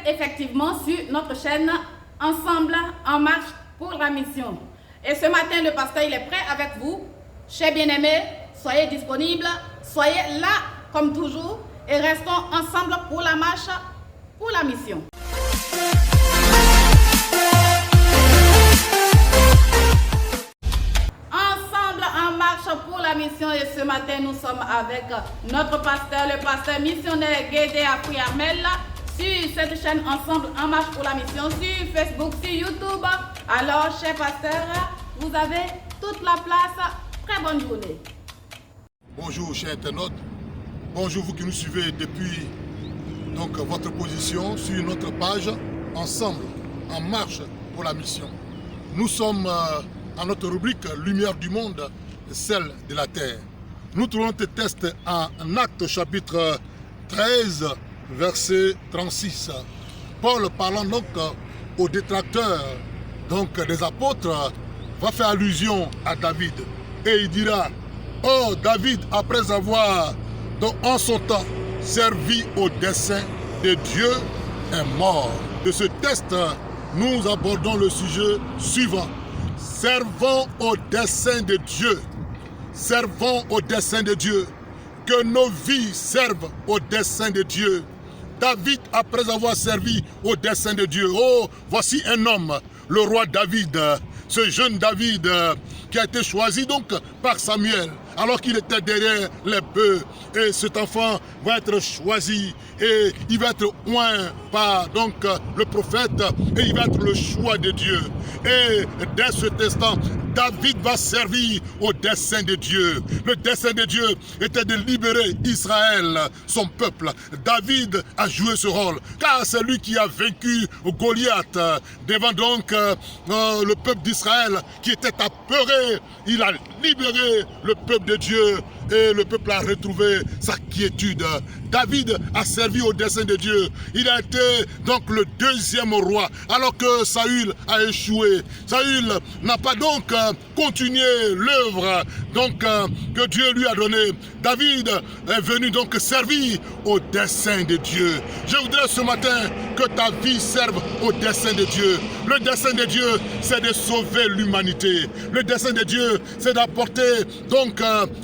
effectivement sur notre chaîne Ensemble en marche pour la mission. Et ce matin, le pasteur il est prêt avec vous. Chers bien-aimés, soyez disponibles, soyez là comme toujours et restons ensemble pour la marche pour la mission. Ensemble en marche pour la mission et ce matin, nous sommes avec notre pasteur, le pasteur missionnaire Guédé Afoui Armel, sur cette chaîne Ensemble en marche pour la mission, sur Facebook, sur YouTube. Alors, chers pasteurs, vous avez toute la place. Très bonne journée. Bonjour, chers internautes. Bonjour, vous qui nous suivez depuis votre position sur notre page Ensemble en marche pour la mission. Nous sommes à notre rubrique Lumière du monde, celle de la terre. Nous trouvons ce texte en Actes chapitre 13, verset 36. Paul parlant donc aux détracteurs des apôtres va faire allusion à David et il dira: oh, David, après avoir en son temps servi au dessein de Dieu, est mort. De ce texte, nous abordons le sujet suivant: servons au dessein de Dieu. Servons au dessein de Dieu. Que nos vies servent au dessein de Dieu. David, après avoir servi au dessein de Dieu, oh, voici un homme, le roi David, ce jeune David qui a été choisi par Samuel, alors qu'il était derrière les bœufs. Et cet enfant va être choisi et il va être oint par le prophète et il va être le choix de Dieu. Et dès cet instant, David va servir au dessein de Dieu. Le dessein de Dieu était de libérer Israël, son peuple. David a joué ce rôle, car c'est lui qui a vaincu Goliath devant le peuple d'Israël qui était apeuré. Il a libéré le peuple de Dieu et le peuple a retrouvé sa quiétude. David a servi au dessein de Dieu. Il a été le deuxième roi alors que Saül a échoué. Saül n'a pas continué l'œuvre que Dieu lui a donnée. David est venu servir au dessein de Dieu. Je voudrais ce matin que ta vie serve au dessein de Dieu. Le dessein de Dieu, c'est de sauver l'humanité. Le dessein de Dieu, c'est d'apporter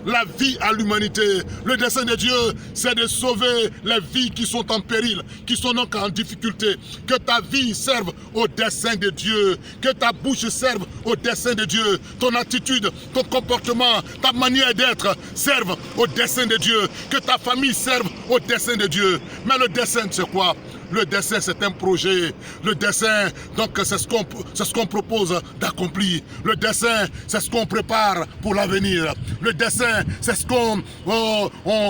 la vie à l'humanité. Le dessein de Dieu, c'est de sauver les vies qui sont en péril, qui sont en difficulté. Que ta vie serve au dessein de Dieu. Que ta bouche serve au dessein de Dieu. Ton attitude, ton comportement, ta manière d'être servent au dessein de Dieu. Que ta famille serve au dessein de Dieu. Mais le dessein, c'est quoi? Le dessein, c'est un projet. Le dessein, c'est ce qu'on propose d'accomplir. Le dessein, c'est ce qu'on prépare pour l'avenir. Le dessein, c'est ce qu'on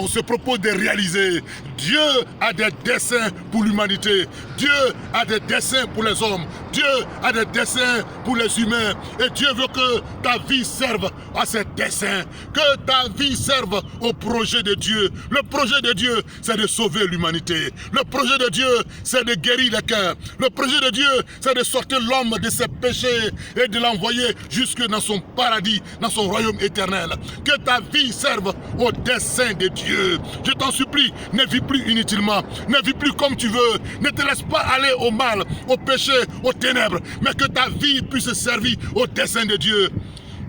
se propose de réaliser. Dieu a des desseins pour l'humanité. Dieu a des desseins pour les hommes. Dieu a des desseins pour les humains. Et Dieu veut que ta vie serve à ces desseins. Que ta vie serve au projet de Dieu. Le projet de Dieu, c'est de sauver l'humanité. Le projet de Dieu, c'est de guérir les cœurs. Le projet de Dieu, c'est de sortir l'homme de ses péchés et de l'envoyer jusque dans son paradis, dans son royaume éternel. Que ta vie serve au dessein de Dieu. Je t'en supplie, ne vis plus inutilement. Ne vis plus comme tu veux. Ne te laisse pas aller au mal, au péché, aux ténèbres. Mais que ta vie puisse servir au dessein de Dieu.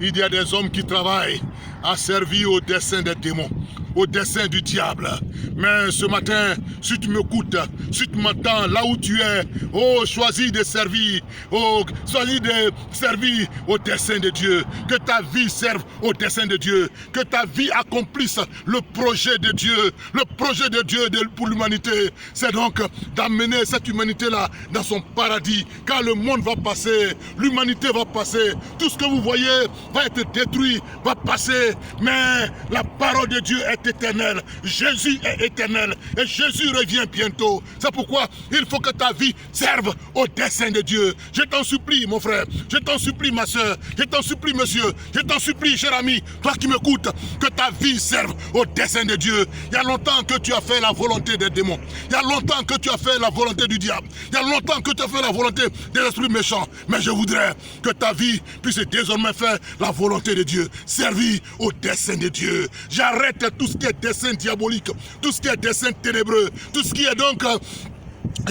Il y a des hommes qui travaillent à servir au dessein des démons, au dessein du diable. Mais ce matin, si tu m'écoutes, si tu m'entends là où tu es, oh, choisis de servir, oh, choisis de servir au dessein de Dieu. Que ta vie serve au dessein de Dieu. Que ta vie accomplisse le projet de Dieu. Le projet de Dieu pour l'humanité, c'est d'amener cette humanité-là dans son paradis. Car le monde va passer, l'humanité va passer. Tout ce que vous voyez va être détruit, va passer. Mais la parole de Dieu est éternelle. Jésus est éternel et Jésus revient bientôt. C'est pourquoi il faut que ta vie serve au dessein de Dieu. Je t'en supplie, mon frère, je t'en supplie, ma soeur, je t'en supplie, monsieur, je t'en supplie, cher ami, toi qui m'écoutes, que ta vie serve au dessein de Dieu. Il y a longtemps que tu as fait la volonté des démons. Il y a longtemps que tu as fait la volonté du diable. Il y a longtemps que tu as fait la volonté des esprits méchants. Mais je voudrais que ta vie puisse désormais faire la volonté de Dieu, servir au dessein de Dieu. J'arrête tout ce qui est dessein diabolique, tout ce qui est dessein ténébreux, tout ce qui est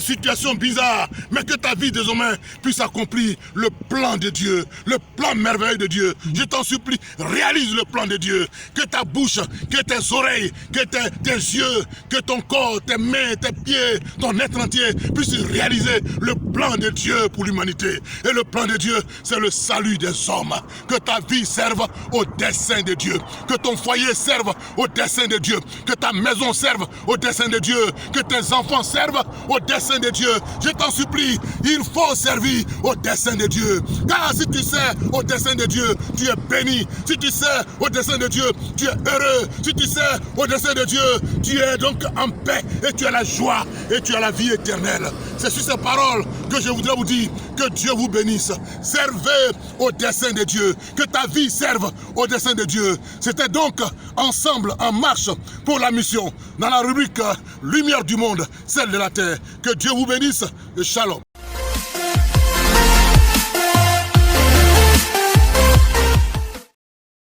situation bizarre, mais que ta vie désormais puisse accomplir le plan de Dieu, le plan merveilleux de Dieu. Je t'en supplie, réalise le plan de Dieu. Que ta bouche, que tes oreilles, que tes yeux, que ton corps, tes mains, tes pieds, ton être entier puisse réaliser le plan de Dieu pour l'humanité. Et le plan de Dieu, c'est le salut des hommes. Que ta vie serve au dessein de Dieu. Que ton foyer serve au dessein de Dieu. Que ta maison serve au dessein de Dieu. Que tes enfants servent au dessein de Dieu. Je t'en supplie, il faut servir au dessein de Dieu. Car si tu sers au dessein de Dieu, tu es béni. Si tu sers au dessein de Dieu, tu es heureux. Si tu sers au dessein de Dieu, tu es donc en paix et tu as la joie et tu as la vie éternelle. C'est sur ces paroles que je voudrais vous dire que Dieu vous bénisse. Servez au dessein de Dieu. Que ta vie serve au dessein de Dieu. C'était donc ensemble en marche pour la mission dans la rubrique Lumière du monde, celle de la terre. Que Dieu vous bénisse et shalom.